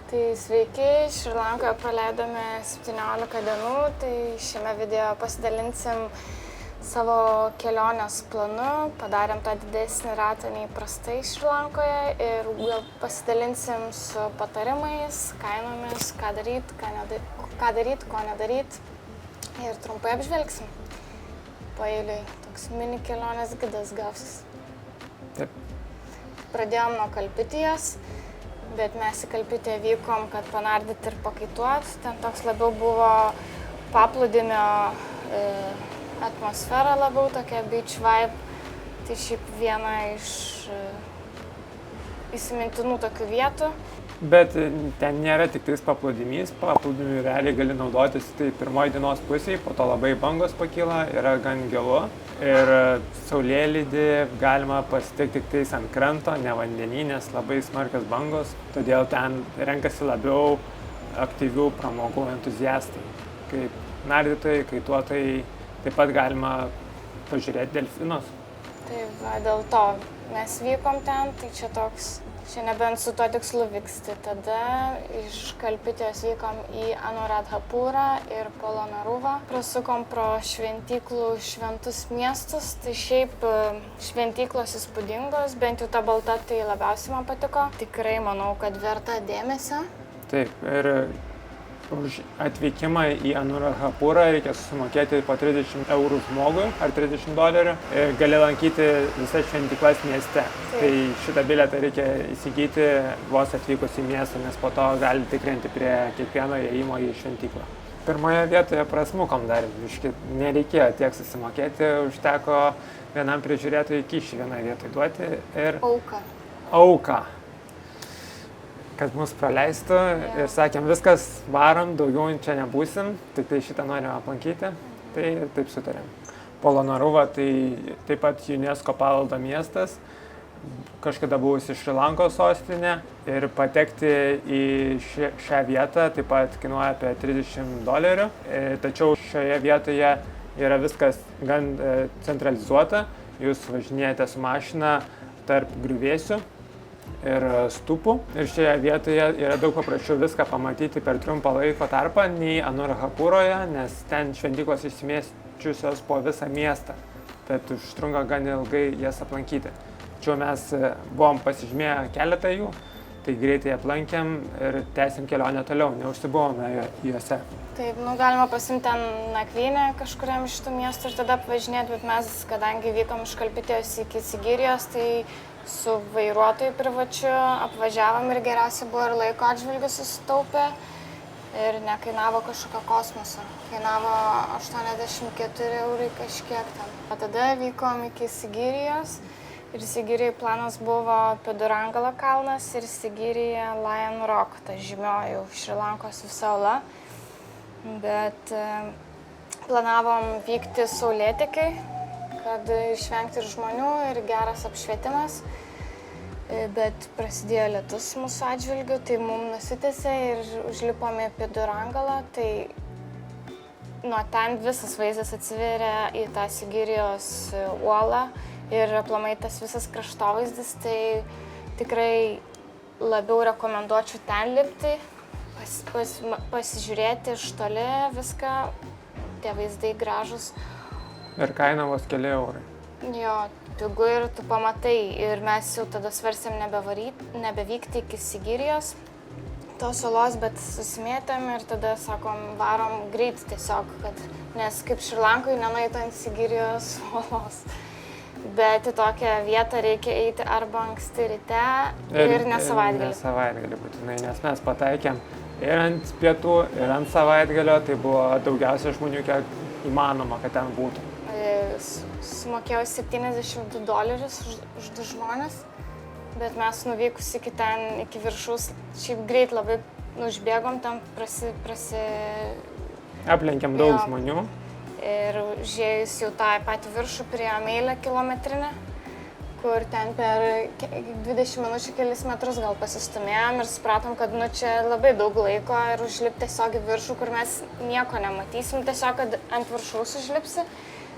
Tai sveiki, Šri Lankoje praleidome 17 dienų, tai šiame video pasidalinsim savo kelionės planu, padarėm tą didesnį ratą nei prastai Šri Lankoje ir gal pasidalinsim su patarimais, kainomis, ką daryt, ko nedaryt ir trumpai apžvelgsim. Paeiliui toks mini kelionės gidas gausis. Taip. Pradėjom nuo Kalpitijos. Bet mes į Kalpitiją vykom, kad panardyti ir pakaituot. Ten toks labiau buvo paplūdimio atmosfera labiau, tokia beach vibe. Tai šiaip viena iš įsimintinų tokių vietų. Bet ten nėra tik tais paplūdimys, paplūdimiu realiai gali naudotis tai pirmoji dienos pusėje, po to labai bangos pakyla, yra gan gilu. Ir saulėlydį galima pasitikti tik tais ant kranto, ne vandenį, nes labai smarkios bangos. Todėl ten renkasi labiau aktyvių pramogų entuziastai. Kaip nardytojai, kaituotojai, taip pat galima pažiūrėti delfinus. Tai va, dėl to mes vykom ten, tai čia nebent su tuo tikslu vyksti. Tada iš Kalpitijos vykom į Anuradhapurą ir Polonaruvą. Prasukom pro šventyklų šventus miestus. Tai šiaip šventyklos įspūdingos, bent jau ta balta tai labiausiai man patiko. Tikrai manau, kad verta dėmesio. Taip, ir už atvykimą į Anuradhapurą reikia susimokėti po 30 eurų žmogui ar $30 ir gali lankyti visas šventyklas mieste. Taip. Tai šitą bilietą reikia įsigyti vos atvykus į miestą, nes po to gali tikrinti prie kiekvieno įėjimo į šventyklą. Pirmoje vietoje prasmukom dar, nereikėjo tiek susimokėti, užteko vienam prižiūrėtojui kyšį vienoje vietoje duoti ir auką. Kad mus praleistų ir sakėm, viskas varom, daugiau čia nebūsim, tik tai šitą norim aplankyti, tai taip sutarėm. Polonaruva tai taip pat UNESCO paveldo miestas, kažkada buvusi Šri Lankos sostinė ir patekti į šią vietą taip pat kainuoja apie $30, tačiau šioje vietoje yra viskas gan centralizuota, jūs važinėjate su mašina tarp griuvėsių ir stupų. Ir šioje vietoje yra daug paprasčiau viską pamatyti per trumpą laiko tarpą nei Anuradhapuroje, nes ten šventyklos išsimėsčiusios po visą miestą. Tad užtrunka gan ilgai jas aplankyti. Tačiau mes buvom pasižymėję keletą jų, tai greitai aplankėm ir tęsim kelionę toliau, neužsibuvome juose. Taip, galima pasimti ten nakvynę kažkuriam iš tų miestų ir tada apvažinėti, bet mes, kadangi vykom iš Kalpitijos iki Sigirijos, tai su vairuotoju privačiu apvažiavom ir geriausia buvo ir laiko atžvilgiu susitaupę ir nekainavo kažkokio kosmoso. Kainavo 84 eurai kažkiek ten. O tada vykom iki Sigirijos ir Sigirijai planas buvo Pidurangala kalnas ir Sigirija Lion Rock, ta žymioji Šri Lankos visa ola. Bet planavom vykti saulėtekiai, kad išvengti ir žmonių ir geras apšvietimas. Bet prasidėjo lietus mūsų atžvilgiu, tai mums nusitęsė ir užlipome į Pidurangalą. Tai nuo ten visas vaizdas atsiveria į tą Sigirijos uolą ir aplamai tas visas kraštovaizdis, tai tikrai labiau rekomenduočiau ten lipti, pasižiūrėti iš toli viską, tie vaizdai gražus. Ir kaina vos keli eurai. Jo, pigu ir tu pamatai. Ir mes jau tada svarstėm nebevykti iki Sigirijos tos olos, bet susimėtėm ir tada sakom, varom greit tiesiog, nes kaip Šri Lankoje nenueit ant Sigirijos olos. Bet į tokią vietą reikia eiti arba anksti ryte ir ne savaitgalį. Ne savaitgalį būtinai, nes mes pataikėm ir ant pietų, ir ant savaitgalio, tai buvo daugiausia žmonių, kiek įmanoma, kad ten būtų. Sumokėjau $72 už 2 žmonės, bet mes nuvykus iki ten, iki viršaus, šiaip greit labai užbėgom, tam Aplenkėm daug žmonių. Ir užėjus jau tą patį viršų priėjom eilę kilometrinę, kur ten per 20 minučių kelis metrus gal pasistumėjom ir supratom, kad čia labai daug laiko ir užlipti tiesiog į viršų, kur mes nieko nematysim, tiesiog kad ant viršaus užlipsi.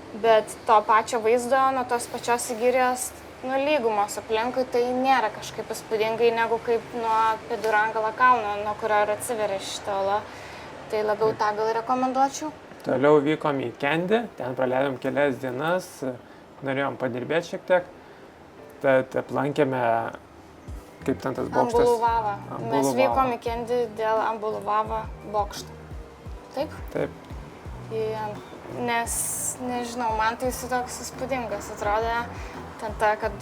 Bet to pačio vaizdo nuo tos pačios Sigirijos lygumos aplinkui, tai nėra kažkaip įspūdingai negu kaip nuo Pidurangalo kalno, nuo kurio ir atsiveria šitą olą. Tai labiau tą gal rekomenduočiau. Toliau vykom į Kendį, ten praleidom kelias dienas, norėjom padirbėti šiek tiek, tad aplankėme, kaip ten tas bokštas. Ambuluvava. Mes vykom į Kendį dėl Ambuluvava bokšto. Taip? Taip. Nes, nežinau, man tai jis toks įspūdingas atrodė, ten ta, kad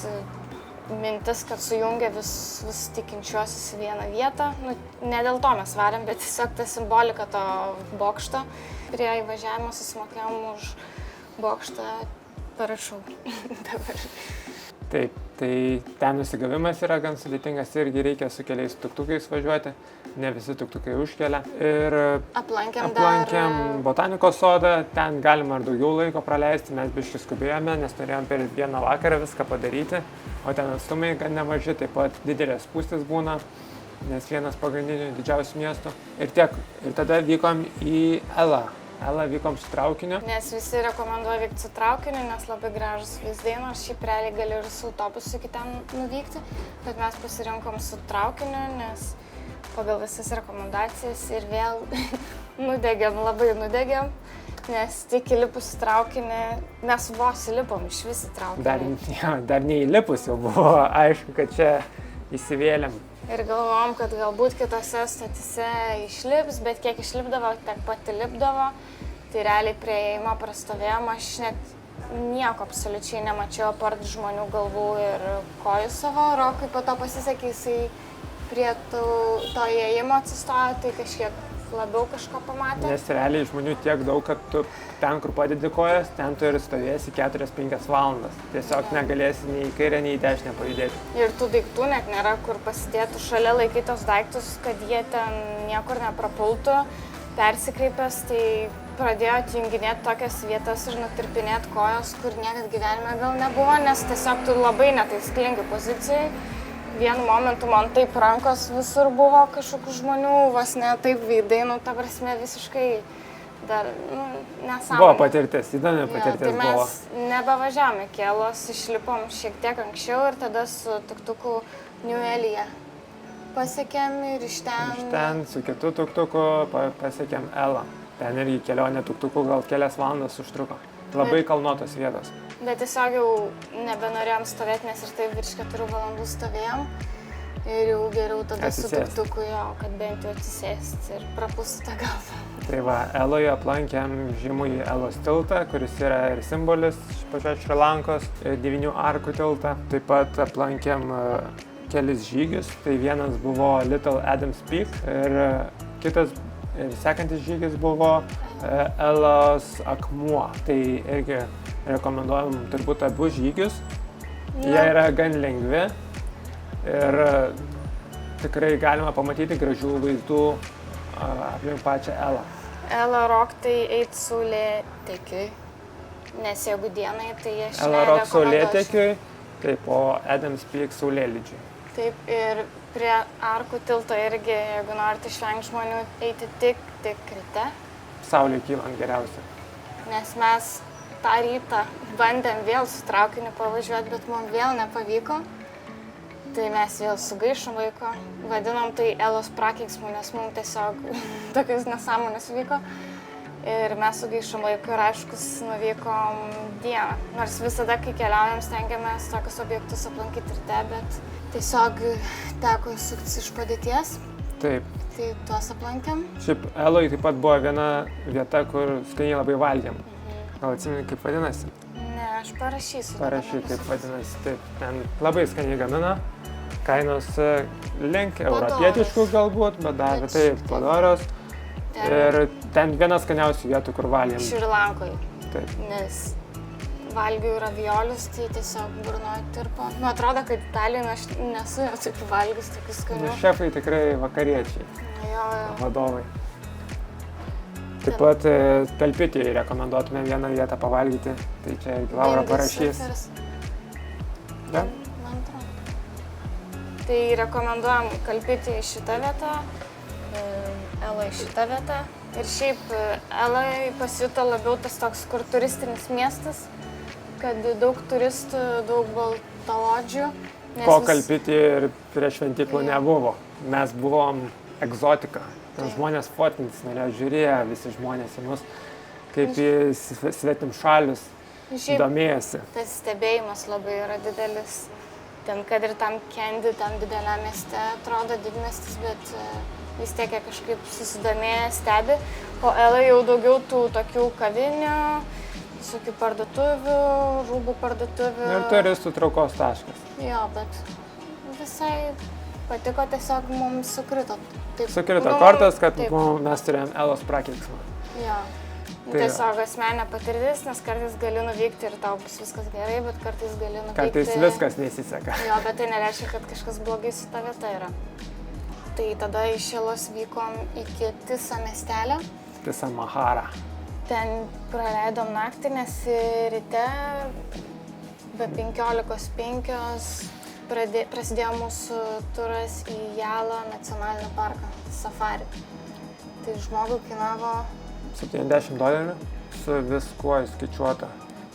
mintis, kad sujungia vis tikinčiuosius į vieną vietą. Ne dėl to mes varėm, bet tiesiog ta simbolika to bokšto. Prie įvažiavimo susimokėjom už bokštą, parašau dabar. Taip, tai ten nusigavimas yra gan sudėtingas, irgi reikia su keliais tuktukais važiuoti, ne visi tuktukai užkelia. Ir aplankėm botanikos sodą, ten galima ir daugiau laiko praleisti, mes biškį skubėjome, nes norėjom per vieną vakarą viską padaryti, o ten atstumai gan nemaži, taip pat didelės spūstis būna, nes vienas pagrindinių didžiausių miestų. Ir tiek, ir tada vykom į Elą. Elą vykom su traukiniu. Nes visi rekomenduoja vykti su traukiniu, nes labai gražus vaizdai, nors šiaip realiai gali ir su autobusu iki ten nuvykti, bet mes pasirinkom su traukiniu, nes pagal visas rekomendacijas ir vėl labai nudegėm, nes tik įlipus į traukinį, mes vos įlipom iš visi traukinį. Dar neįlipus jau buvo aišku, kad čia įsivėlėm. Ir galvom, kad galbūt kitose stotyse išlips, bet kiek išlipdavo, tiek pati lipdavo. Tai realiai prie įėjimo prastovėjom, aš net nieko absoliučiai nemačiau apart žmonių galvų ir kojų savo. Rokui po to pasisekė, jisai prie to įėjimo atsistojo, tai kažkiek labiau kažko pamatė. Nes realiai žmonių tiek daug, kad tu ten, kur padedi kojas, ten tu ir stovėsi 4-5 valandas. Tiesiog negalėsi nei į kairę, nei į dešinę pajudėti. Ir tų daiktų net nėra, kur pasidėtų šalia laikytos daiktus, kad jie ten niekur neprapultų. Persikreipęs, tai pradėjo atjunginėti tokias vietas ir nutirpinėti kojos, kur niekad gyvenime gal nebuvo, nes tiesiog tu labai netaisyklingai pozicijai. Vienu momentu man taip rankos visur buvo kažkokių žmonių, vos ne taip veidai, ta prasme visiškai dar, nesąmonė. Buvo patirtis, įdomi patirtis tai buvo. Mes nebevažiavom iki Elos, išlipom šiek tiek anksčiau ir tada su tuktuku New Elyje pasiekėm ir iš ten... Iš ten su kitu tuktuku pasiekėm Elą. Ten irgi kelionė tuktuku gal kelias valandas užtruko. Labai kalnuotos vietos. Bet tiesiog jau nebenorėjom stovėti, nes ir taip virš 4 valandų stovėjom. Ir jau geriau tada su tuktuku, kad bent jau atsisėsti ir prapūsti tą galvą. Tai va, Eloje aplankėm žymųjį Elos tiltą, kuris yra ir simbolis pačios Šri Lankos, 9 arkų tiltą. Taip pat aplankėm kelis žygius. Tai vienas buvo Little Adams Peak ir kitas ir sekantis žygis buvo Elos akmuo. Tai irgi rekomenduojam turbūt abu žygius. Jie yra gan lengvi ir tikrai galima pamatyti gražių vaizdų aplink pačią Elą. Ela Rock tai eit saulėtekiui, nes jeigu dienai, tai aš Ela Rock saulėtekiui, taip, o Adams Peak saulėlydžiui. Taip, ir prie arkų tilto irgi, jeigu norite išvengti žmonių, eiti tik ryte. Saulė kylant geriausia. Nes mes tą rytą bandėm vėl su traukiniu pavažiuoti, bet mums vėl nepavyko. Tai mes vėl sugaišom laiko, vadinom tai Elos prakeiksmu, nes mums tiesiog tokias nesąmonės vyko. Ir mes sugaišom laiko ir aiškus nuvykom dieną. Nors visada, kai keliaujam, stengiamės tokius objektus aplankyti ryte, bet tiesiog teko suktis iš padėties. Taip. Tai tuos aplankėm. Šiaip Eloje taip pat buvo viena vieta, kur skaniai labai valgėm. Gal atsimeni, kaip vadinasi? Ne, aš parašysiu. Parašy, kaip vadinasi. Taip, ten labai skaniai gamina. Kainos link europietiškų galbūt, bet dar taip, padorios. Ir ten vienas skaniausių vietų, kur valgėm. Šri Lankoje. Taip. Nes valgiau raviolius, tai tiesiog burnoje tirpo. Atrodo, kad Italijoje aš nesu jau taip valgius tokius skanių. Šefai tikrai vakariečiai. Jo. Vadovai. Taip pat Kalpitėje rekomenduotume vieną vietą pavalgyti. Tai čia Laura parašys. Ja? Man atrodo. Tai rekomenduojam Kalpitėje šitą vietą, Elai šitą vietą. Ir šiaip Elai pasijuto labiau tas toks, kur turistinis miestas, kad daug turistų, daug šiltaodžių. Ko kalbėti ir prie šventyklų nebuvo. Mes buvom egzotika. Ten žmonės fotkintis norėjo, žiūrėjo visi žmonės į mus, kaip į svetim šalius domėjosi. Tas stebėjimas labai yra didelis. Ten, kad ir tam Kendi, tam dideliam mieste atrodo didmiestis, bet vis tiek kažkaip susidomėję stebi. O Ela jau daugiau tų tokių kavinių, visokių parduotuvių, rūbų parduotuvių. Ir turistų traukos taškas. Jo, bet visai patiko, tiesiog mums sukrito. Taip, sukrito kortas, kad mes turėjom Elos prakeiksmą. Jo. Tai tiesiog asmeninė patirtis, nes kartais gali nuvykti ir tau bus viskas gerai, bet kartais gali nuvykti... Kartais viskas nesiseka. Jo, bet tai nereiškia, kad kažkas blogai su ta vieta yra. Tai tada iš Elos vykom iki Tisa miestelio. Tisa Mahara. Ten praleidom naktį, nes ryte be 15:05 prasidėjo mūsų turas į Jalą nacionalinį parką, safari. Tai žmogui kainavo $70 su viskuo įskaičiuota.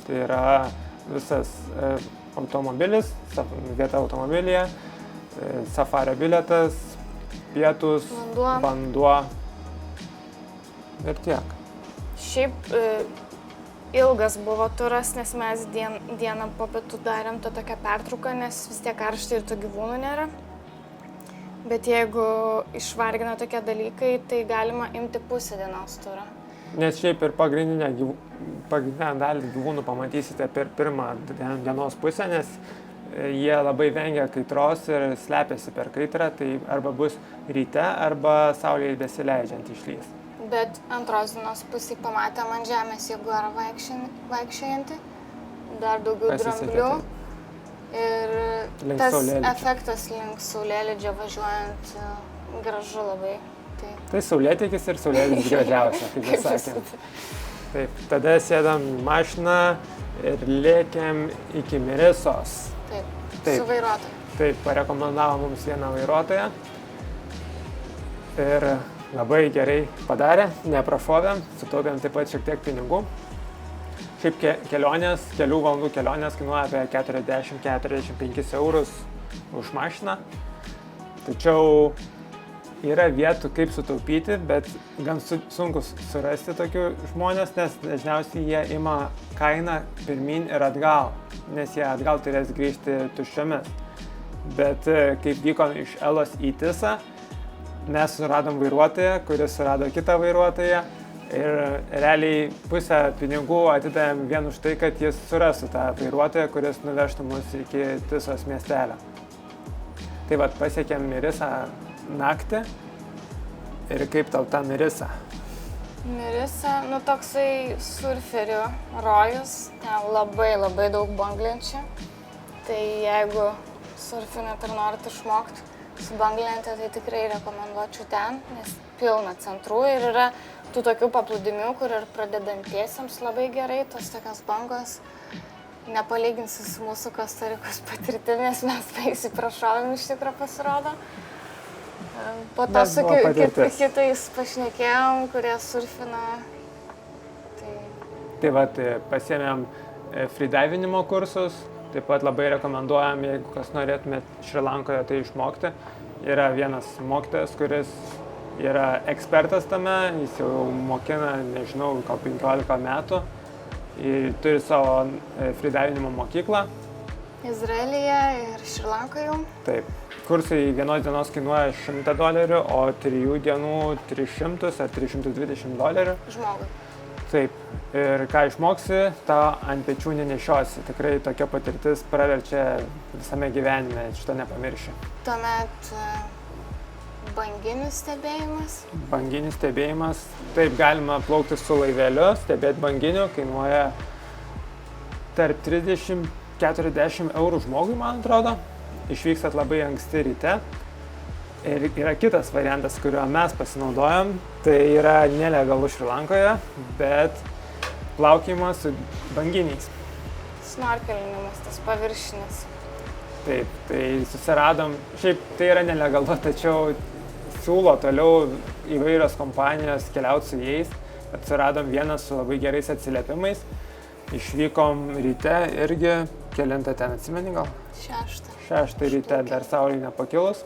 Tai yra visas automobilis, vieta automobilyje, safario bilietas, pietus, vanduo ir tiek. Šiaip ilgas buvo turas, nes mes dieną po pietų darėm tokią pertrauką, nes vis tiek karšta ir tų gyvūnų nėra. Bet jeigu išvargina tokie dalykai, tai galima imti pusę dienos turą. Nes šiaip ir pagrindinę dalį gyvūnų pamatysite per pirmą dienos pusę, nes jie labai vengia kaitros ir slepiasi per kaitrą, tai arba bus ryte, arba saulėje besileidžiant išlys. Bet antros dienos pusėje pamatėm ant žemės jaguarą vaikščiojantį, dar daugiau dramblių ir tas efektas link saulėlydžio važiuojant gražu labai. Tai saulėtekis ir saulėlydis gražiausia, kaip ir sakėm. Taip, tada sėdam į mašiną ir lėkėm iki Mirisos. Taip, su vairuotoju. Taip, parekomendavo mums vieną vairuotoją ir labai gerai padarė, neprašovėm, sutaupėm taip pat šiek tiek pinigų. Šiaip kelionės, kelių valandų kelionės kainuoja apie 40-45 eurus už mašiną. Tačiau yra vietų, kaip sutaupyti, bet gan sunku surasti tokių žmonės, nes dažniausiai jie ima kainą pirmin ir atgal, nes jie atgal turės grįžti tuščiomis. Bet kaip vykom iš Elos į Tisą, mes suradom vairuotoją, kuris surado kitą vairuotoją ir realiai pusę pinigų atidavėm vien už tai, kad jis surastų tą vairuotoją, kuris nuvežtų mus iki Tisos miestelio. Tai vat pasiekėm Mirisą naktį ir kaip tau ta Mirisa? Mirisa, toksai surferių rojus, ten labai daug banglenčių. Tai jeigu surfinat ir norit išmokti su banglente, tai tikrai rekomenduočiau ten, nes pilna centrų ir yra tų tokių paplūdimių, kur ir pradedantiesiems labai gerai, tos tokios bangos. Nepalyginsiu su mūsų Kostarikos patirtimis, mes baisiai prašovėm iš tikrųjų pasirodo. Po to su kitais pašnekėjom, kurie surfina. Tai vat pasiėmėm freedivinimo kursus, taip pat labai rekomenduojam, jeigu kas norėtumėt Šri Lankoje tai išmokti. Yra vienas mokytojas, kuris yra ekspertas tame, jis jau mokina, nežinau, gal 15 metų. Jis turi savo freedivinimo mokyklą. Izraelyje ir Šri Lankoje. Taip. Kursai vienos dienos kainuoja $100, o 3 dienų 300 ar $320. Žmogui. Taip. Ir ką išmoksi, tą ant pečių nenešiosi. Tikrai tokia patirtis praverčia visame gyvenime, šito nepamirši. Tuomet banginis stebėjimas. Banginis stebėjimas. Taip, galima plaukti su laiveliu, stebėti banginiu, kainuoja tarp 30-40 eurų žmogui, man atrodo. Išvykstat labai anksti ryte. Ir yra kitas variantas, kuriuo mes pasinaudojam. Tai yra nelegalu Šri Lankoje, bet plaukimas su banginiais. Snorkelinimas, tas paviršinis. Taip, tai susiradom. Šiaip tai yra nelegalu, tačiau siūlo toliau įvairios kompanijos keliauti su jais. Atsiradom vieną su labai gerais atsiliepimais. Išvykom ryte irgi, kelintą ten atsimeni gal? 6 ryte dar saulei nepakilus.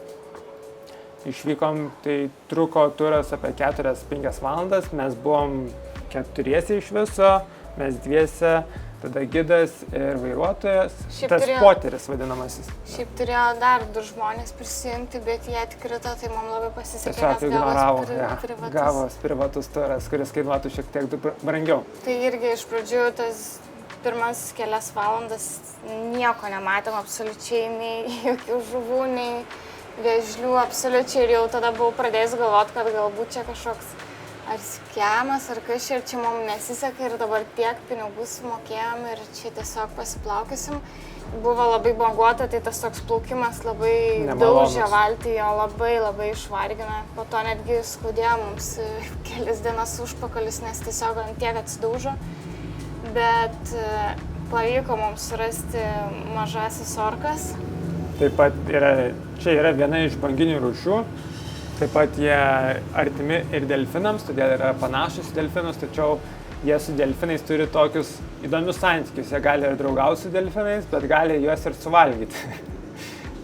Išvykom, tai truko turas apie 4-5 valandas, mes buvom 4 iš viso, mes 2, tada gidas ir vairuotojas, poteris vadinamasis. Šiaip turėjo dar 2 žmonės prisijungti, bet jie atkrito, tai mums labai pasisekė. Tiesiog ignoravo, gavos privatus turas, kuris kainuotų šiek tiek brangiau. Tai irgi iš pradžių tas pirmas kelias valandas nieko nematėm absoliučiai, nei jokių žuvų, nei vėžlių absoliučiai, ir jau tada buvau pradėjęs galvoti, kad galbūt čia kažkoks ar skemas, ar kažkaip čia mums nesiseka ir dabar tiek pinigų sumokėjom ir čia tiesiog pasiplaukysim. Buvo labai banguota, tai tas toks plaukimas labai daužė valtį, jo labai išvargina. Po to netgi skaudėjo mums kelias dienas užpakalis, nes tiesiog ant tiek atsidaužo. Bet pavyko mums surasti mažasis orkas. Taip pat čia yra viena iš banginių rūšių. Taip pat jie artimi ir delfinams, todėl yra panašus į delfinus, tačiau jie su delfinais turi tokius įdomius santykius. Jie gali ir draugauti su delfinais, bet gali juos ir suvalgyti.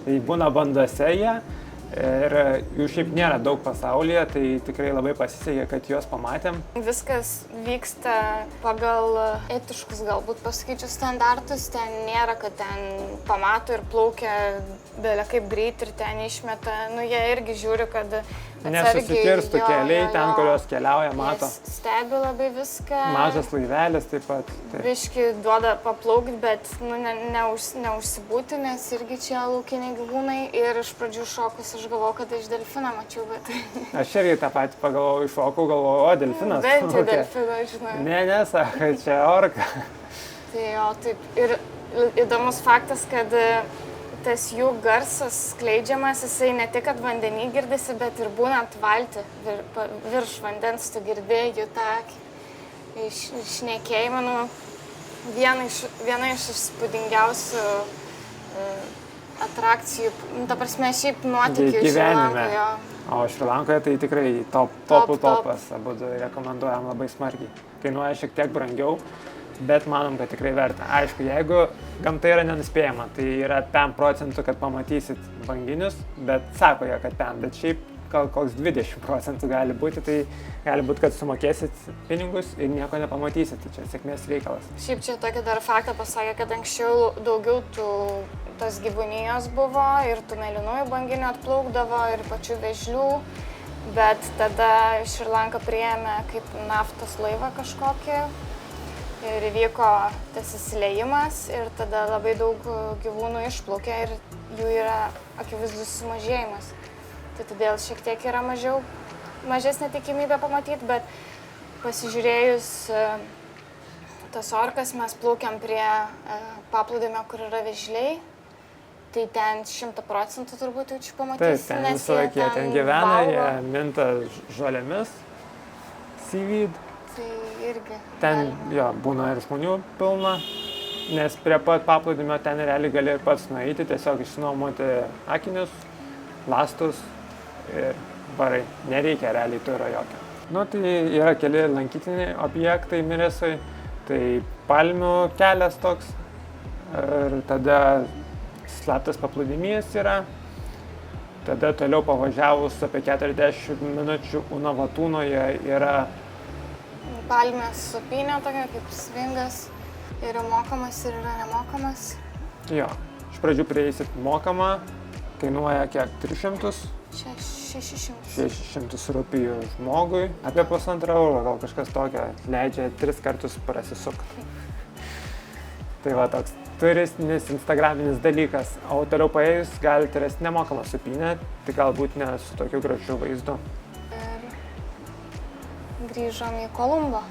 Tai būna bandose jie ir jų šiaip nėra daug pasaulyje, tai tikrai labai pasisekė, kad juos pamatėm. Viskas vyksta pagal etiškus, galbūt pasakyčiau, standartus. Ten nėra, kad ten pamato ir plaukia belia kaip greit ir ten išmeta. Nu, jie irgi žiūri, kad nesusikirstų keliai ten, kurios keliauja, mato. Stebi labai viską. Mažas laivelis taip pat. Biški duoda paplaukti, bet neužsibūti, nes irgi čia laukiniai gyvūnai. Ir iš pradžių šokus aš galvojau, kad iš delfiną mačiau, bet... Aš irgi tą patį pagalvojau, iššokau, galvojau, o delfinas. Bent jau delfiną, žinai. Ne, sako, čia orka. Tai jo, taip. Ir įdomus faktas, kad tas jų garsas skleidžiamas, jisai ne tik, kad vandenį girdisi, bet ir būnant valtį virš vandens, tu girdėjai jų tą šnekėjimą. Nu, viena iš įspūdingiausių atrakcijų, ta prasme, šiaip nuotykių Šri Lankoje. O Šri Lankoje tai tikrai topas, abudu rekomenduojam labai smarkiai. Kainuoja šiek tiek brangiau, bet manom, kad tikrai verta. Aišku, jeigu gamta yra nenuspėjama, tai yra 5%, kad pamatysit banginius, bet sako jie, kad 5%, bet šiaip gal koks 20% gali būti, tai gali būti, kad sumokėsit pinigus ir nieko nepamatysit, tai čia sėkmės reikalas. Šiaip čia tokį dar faktą pasakė, kad anksčiau daugiau tos gyvūnijos buvo ir tų mėlynųjų banginių atplaukdavo ir pačių vėžlių, bet tada Šri Lanka priėmė kaip naftos laivą kažkokį. Ir įvyko tas įsileimas ir tada labai daug gyvūnų išplaukė ir jų yra akivaizdus sumažėjimas. Tai todėl šiek tiek yra mažesnė tikimybė pamatyti, bet pasižiūrėjus tas orkas, mes plaukiam prie paplūdimio, kur yra vėžliai, tai ten 100% turbūt jaučiu pamatysi. Taip, ten visą laiką ten gyvena, jie minta žolėmis, seaweed. Tai irgi. Ten jo, būna ir žmonių pilna, nes prie pat paplūdimio ten realiai gali ir pats nueiti, tiesiog išsinuomoti akinius, lastus ir varai. Nereikia realiai turo jokio. Nu, tai yra keli lankytiniai objektai Miresui, tai palmių kelias toks ir tada slaptas paplūdimys yra. Tada toliau pavažiavus apie 40 minučių Unavatūnoje yra palmės supynė tokia kaip svingas, yra mokamas ir yra nemokamas. Jo, iš pradžių prieisit mokamą, kainuoja kiek? 300? 600 rupijų žmogui, apie 1,5 euro, gal kažkas tokio, leidžia 3 kartus prasisukti. Tai va toks turistinis, instagraminis dalykas, o toliau paėjus galite rasti nemokamą supynę, tai galbūt ne su tokiu gražiu vaizdu. Grįžom į Kolumbą.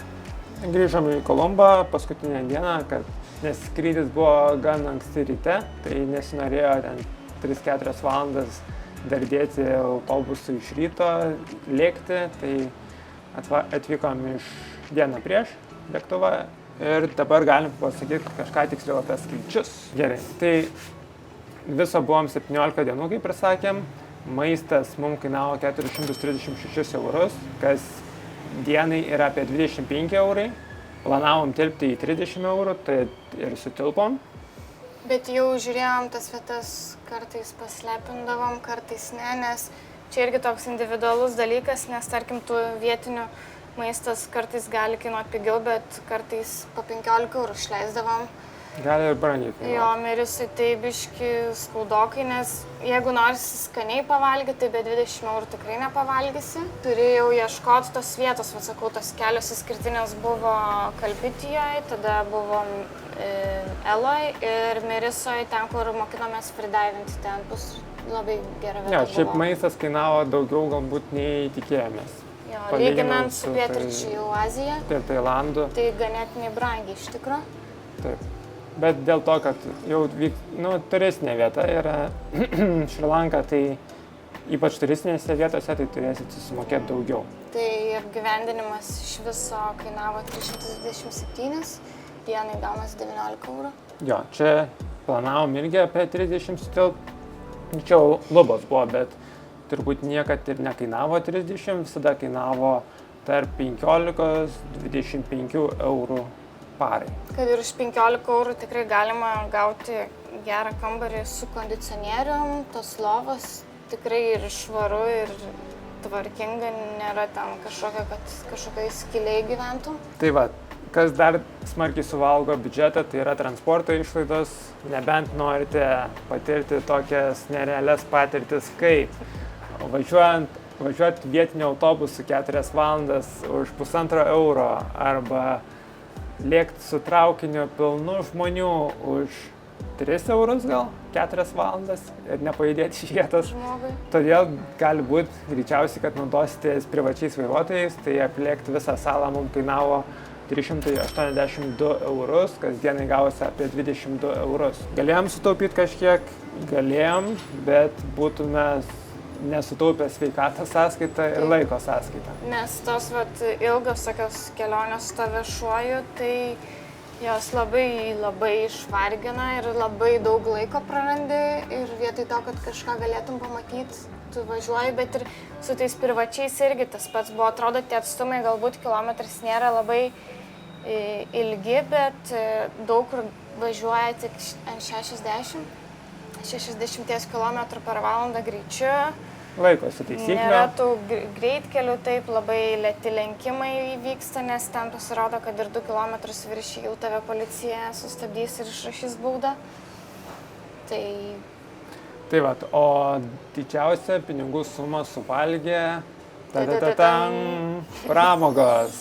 Grįžom į Kolumbą paskutinę dieną, nes skrydis buvo gan anksti ryte, tai nesinorėjo ten 3-4 valandas dardėti autobusu iš ryto, lėkti, tai atvykom iš dieną prieš lėktuvą ir dabar galim pasakyti kažką tiksliau apie skaičius. Gerai, tai viso buvom 17 dienų, kaip ir sakėm, maistas mums kainavo 436 eurus, kas dienai yra apie 25 eurai. Planavom tilpti į 30 eurų, tai ir sutilpom. Bet jau žiūrėjom tas vietas, kartais paslepindavom, kartais ne, nes čia irgi toks individualus dalykas, nes tarkim tų vietinių maistas kartais gali kainuoti pigiau, bet kartais po 15 eurų išleisdavom. Gali ir brangiai kainuoti. Jo, Mirisui tai biški skaudokai, nes jeigu nors skaniai pavalgyti, tai be 20 eurų tikrai nepavalgysi. Turėjau ieškoti tos vietos, sakau, tos kelios išskirtinės buvo Kalpitijoje, tada buvo Eloj ir Mirisoj, ten, kur mokinomės freedivinti, ten bus labai gera vieta. Jo, šiaip maistas kainavo daugiau galbūt nei tikėjomės. Jo, lyginant su pietryčių Azija, tai Tailandu. Tai ganėtinai brangiai iš tikrųjų. Taip. Bet dėl to, kad jau turistinė vieta yra Šri Lanka, tai ypač turistinėse vietose, tai turėsit susimokėti daugiau. Tai apgyvendinimas iš viso kainavo 327, dienai gaunas 19 eurų. Jo, čia planavom irgi apie 30 sutilpti. Čia lubos buvo, bet turbūt niekad ir nekainavo 30, visada kainavo tarp 15-25 eurų parai. Kad ir už 15 eurų tikrai galima gauti gerą kambarį su kondicionierium, tos lovos tikrai ir švaru, ir tvarkinga, nėra ten kažkokia, kad kažkokiai skiliai gyventų. Tai va, kas dar smarkiai suvalgo biudžetą, tai yra transporto išlaidos, nebent norite patirti tokias nerealias patirtis, kaip važiuoti vietiniu autobusu 4 valandas už 1,5 euro arba lėkti su traukiniu pilnu žmonių už 3 eurus gal 4 valandas ir nepajudėti iš vietos. Žmogui. Todėl gali būti greičiausiai, kad naudositės privačiais vairuotojais, tai aplėkti visą salą mums kainavo 382 eurus, kasdienai gavosi apie 22 eurus. Galėjom sutaupyti kažkiek, galėjom, bet būtume nesutaupę sveikatos sąskaitą ir laiko sąskaitą. Nes tos ilgos tokios kelionės su viešuoju, tai jos labai išvargina ir labai daug laiko prarandi ir vietoj to, kad kažką galėtum pamatyti, tu važiuoji, bet ir su tais privačiais irgi tas pats buvo. Atrodo, tie atstumai galbūt kilometras nėra labai ilgi, bet daug kur važiuoja tik ant 60 km per valandą greičiu. Laikosi taisyklių. Nėra tų greitkelių, taip labai lėti lenkimai vyksta, nes ten pasirodo, kad ir 2 km viršį jau tave policija sustabdys ir išrašys baudą. Tai va, o didžiausia pinigų suma suvalgė pramogos.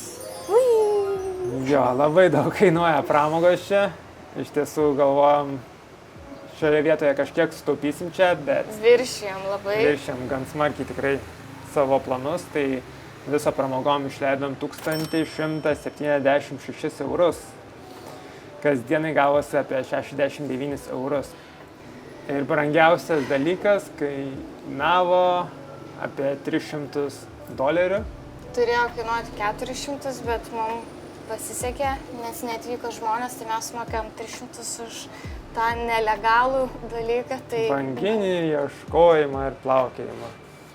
Jo, labai daug kainuoja pramogos čia. Iš tiesų galvojam, šioje vietoje kažkiek sutaupysim čia, bet viršėm gan smarkiai tikrai savo planus, tai viso pramogom išleidom 1176 eurus. Kasdienai gavosi apie 69 eurus. Ir brangiausias dalykas kainavo apie $300. Turėjo kainuoti 400, bet mums pasisekė, nes neatvyko žmonės, tai mes mokėjom 300 už tą nelegalų dalyką. Banginį ieškojimą ir plaukėjimą.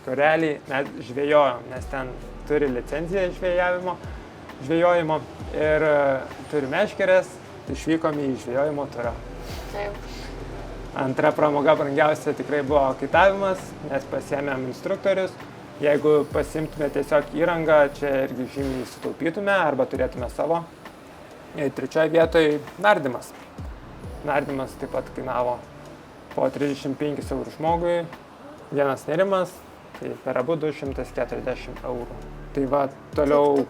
Realiai mes žvejojom, nes ten turi licenciją žvejojimo ir turi meškerės, išvykom į žvejojimo turą. Taip. Antra pramoga brangiausia tikrai buvo kaitavimas, nes pasiėmėm instruktorius. Jeigu pasimtume tiesiog įrangą, čia irgi žymiai sutaupytume arba turėtume savo. Ir trečioje vietoje nardymas. Nardymas taip pat kainavo po 35 eurų žmogui, vienas nerimas, tai per abu 240 eurų. Tai va, toliau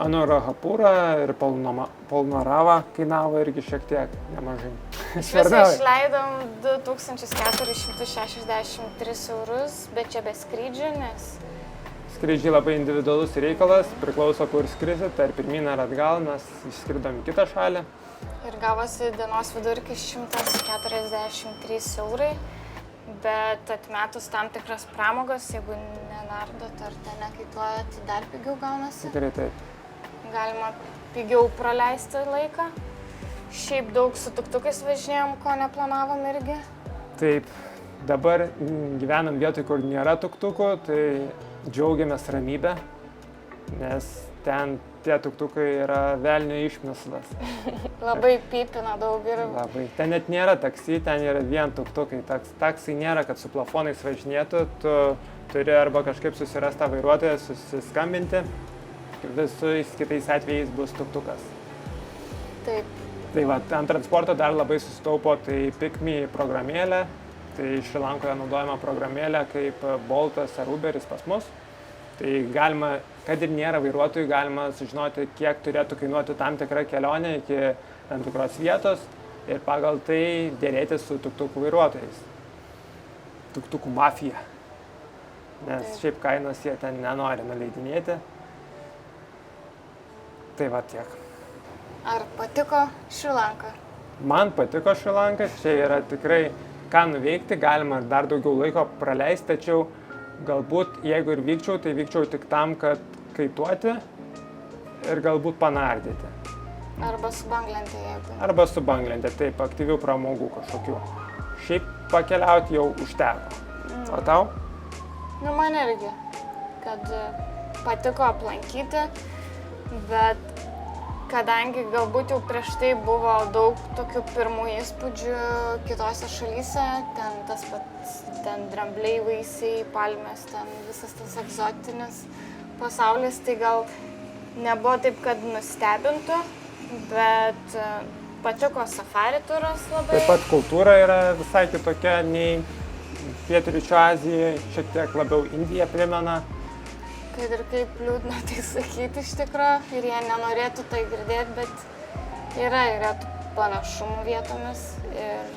Anuradhapura ir Polnarava kainavo irgi šiek tiek nemažai. Iš viso išleidom 2463 eurus, bet čia be skrydžių, nes... Skrydžiai labai individualus reikalas, priklauso kur skrisit, ar pirmyn ar atgal, mes išskridom į kitą šalį. Ir gavosi dienos vidurkis 143 eurai, bet atmetus tam tikras pramogos, jeigu nenardot ar ten nekaituojat, tai dar pigiau gaunasi. Tikrai taip. Galima pigiau praleisti laiką. Šiaip daug su tuktukais važinėjom, ko neplanavom irgi. Taip, dabar gyvenam vietoj, kur nėra tuktukų, tai džiaugiamės ramybę, nes ten tie tuktukai yra velnio išmislas. Labai pypina daug ir... Labai. Ten net nėra taksi, ten yra vien tuktukai. Taksai nėra, kad su plafonais važinėtų, tu turi arba kažkaip susirasti tą vairuotoją, susiskambinti, visais kitais atvejais bus tuktukas. Taip. Tai va, ant transporto dar labai susitaupo, tai PickMe programėlė, tai Šri Lankoje naudojama programėlė kaip Boltas ar Uberis pas mus. Tai galima, kad ir nėra vairuotojų, galima sužinoti, kiek turėtų kainuoti tam tikra kelionė iki tam tikros vietos ir pagal tai dėrėti su tuktukų vairuotojais. Tuktukų mafija. Nes šiaip kainos jie ten nenori nuleidinėti. Tai va tiek. Ar patiko Šri Lanka? Man patiko Šri Lanka, čia yra tikrai ką nuveikti, galima dar daugiau laiko praleisti, tačiau galbūt jeigu ir vykčiau, tai vykčiau tik tam, kad kaituoti ir galbūt panardyti. Arba su banglente, jeigu. Arba su banglente, taip, aktyvių pramogų kažkokių. Šiaip pakeliauti jau užteko. O tau? Nu, man irgi, kad patiko aplankyti, bet kadangi galbūt jau prieš tai buvo daug tokių pirmų įspūdžių kitose šalyse, ten tas pats, ten drambliai, vaisiai, palmės, ten visas tas egzotinis pasaulis, tai gal nebuvo taip, kad nustebintų, bet patiko safari turas labai. Taip pat kultūra yra visai kitokia nei Pietryčių Azijoje, šiek tiek labiau Indiją primena. Kad ir kaip liūdna tai sakyti iš tikrųjų, ir jie nenorėtų tai girdėti, bet yra tų panašumų vietomis ir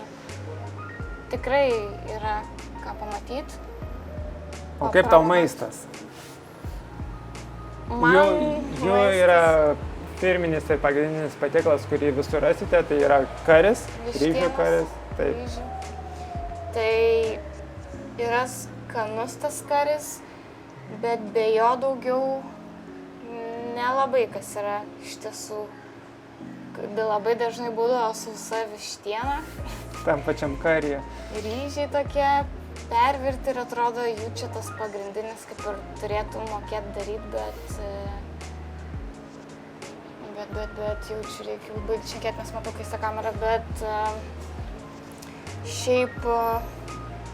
tikrai yra ką pamatyti. O kaip tau maistas? Jų yra firminis ir pagrindinis patiekalas, kurį visur rasite, tai yra karis, ryžių karis. Taip. Tai yra skanus tas karis, bet be jo daugiau nelabai kas yra iš tiesų. Labai dažnai būdavo sausa vištiena. Tam pačiam karyje. Ryžiai tokie pervirti ir atrodo jų čia tas pagrindinis, kaip ir turėtų mokėti daryti, bet jau čia reikia baigti šnekėti, nes matau keistą kamerą, bet šiaip,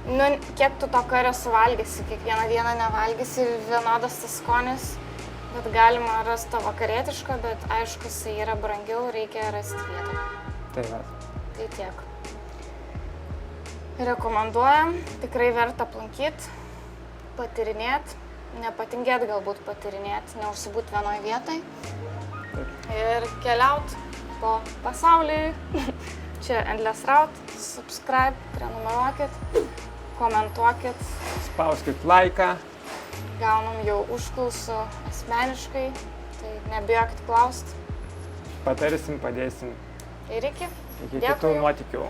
nu, kiek tu to kario suvalgysi, kiekvieną dieną nevalgysi ir vienodas tas skonis, bet galima rasti to vakarietiško, bet aišku, jisai yra brangiau, reikia rasti vietą. Tai tiek. Rekomenduojam, tikrai verta aplankyti, patyrinėti, nepatingėti galbūt patyrinėti, neužsibūt vienoje vietoje ir keliauti po pasaulį. Čia Endless Route, subscribe, prenumeruokit, komentuokit. Spauskit laiką. Gaunam jau užklausų asmeniškai, tai nebijokit klausti. Patarsim, padėsim. Ir iki. Iki kitų nuotykių.